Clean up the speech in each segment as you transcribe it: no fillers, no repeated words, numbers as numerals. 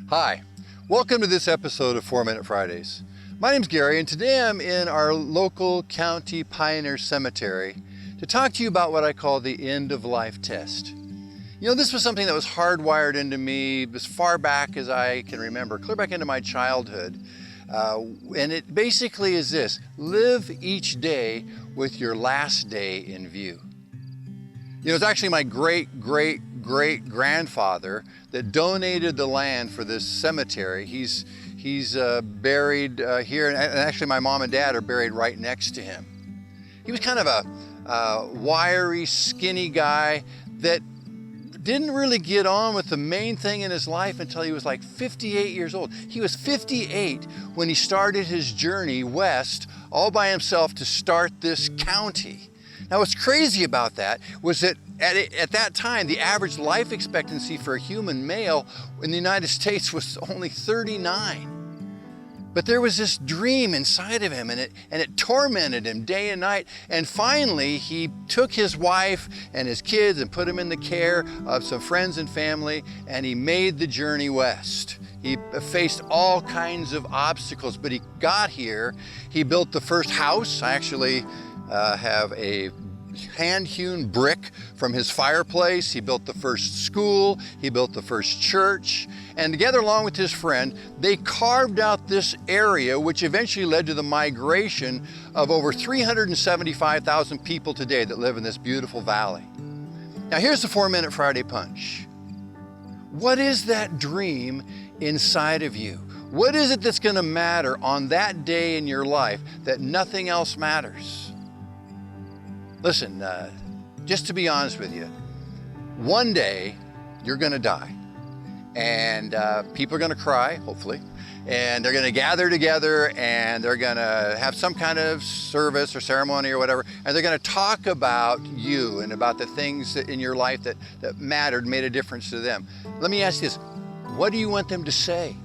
Hi, welcome to this episode of 4-Minute Fridays. My name's Gary, and today I'm in our local county Pioneer Cemetery to talk to you about what I call the end-of-life test. You know, this was something that was hardwired into me as far back as I can remember, clear back into my childhood. And it basically is this: live each day with your last day in view. You know, it's actually my great-great-great-grandfather that donated the land for this cemetery. He's buried here, and actually my mom and dad are buried right next to him. He was kind of a wiry, skinny guy that didn't really get on with the main thing in his life until he was like 58 years old. He was 58 when he started his journey west all by himself to start this county. Now, what's crazy about that was that at that time, the average life expectancy for a human male in the United States was only 39. But there was this dream inside of him, and it tormented him day and night. And finally, he took his wife and his kids and put them in the care of some friends and family, and he made the journey west. He faced all kinds of obstacles, but he got here. He built the first house. I actually have a hand-hewn brick from his fireplace. He built the first school. He built the first church. And together, along with his friend, they carved out this area, which eventually led to the migration of over 375,000 people today that live in this beautiful valley. Now, here's the 4-Minute Friday punch. What is that dream inside of you? What is it that's going to matter on that day in your life that nothing else matters? Listen, just to be honest with you, one day you're going to die, and people are going to cry, hopefully, and they're going to gather together, and they're going to have some kind of service or ceremony or whatever, and they're going to talk about you and about the things that in your life that mattered, made a difference to them. Let me ask you this: what do you want them to say?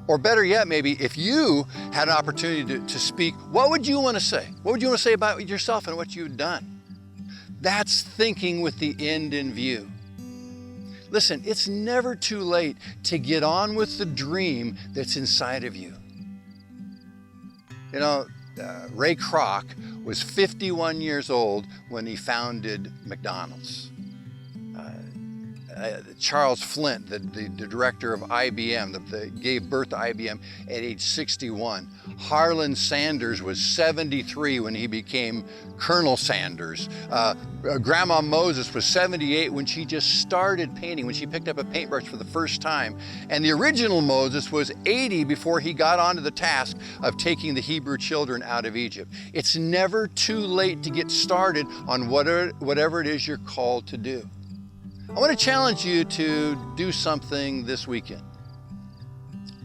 Or better yet, maybe if you had an opportunity to speak, what would you want to say? What would you want to say about yourself and what you've done? That's thinking with the end in view. Listen, it's never too late to get on with the dream that's inside of you. You know, Ray Kroc was 51 years old when he founded McDonald's. Charles Flint, the director of IBM, that gave birth to IBM at age 61. Harlan Sanders was 73 when he became Colonel Sanders. Grandma Moses was 78 when she just started painting, when she picked up a paintbrush for the first time. And the original Moses was 80 before he got onto the task of taking the Hebrew children out of Egypt. It's never too late to get started on whatever it is you're called to do. I want to challenge you to do something this weekend.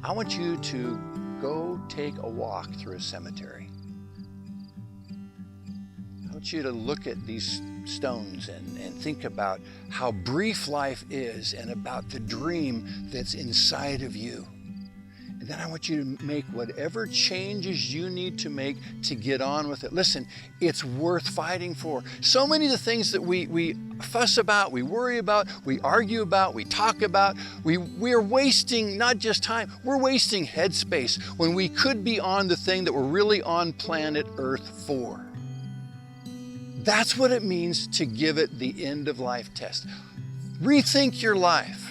I want you to go take a walk through a cemetery. I want you to look at these stones and think about how brief life is and about the dream that's inside of you. And then I want you to make whatever changes you need to make to get on with it. Listen, it's worth fighting for. So many of the things that we fuss about, we worry about, we argue about, we talk about, we are wasting not just time, we're wasting headspace when we could be on the thing that we're really on planet Earth for. That's what it means to give it the end-of-life test. Rethink your life.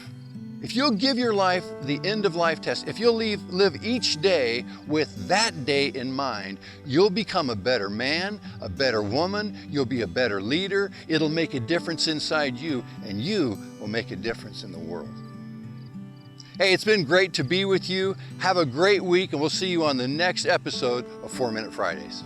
If you'll give your life the end-of-life test, if you'll live each day with that day in mind, you'll become a better man, a better woman, you'll be a better leader, it'll make a difference inside you, and you will make a difference in the world. Hey, it's been great to be with you. Have a great week, and we'll see you on the next episode of 4-Minute Fridays.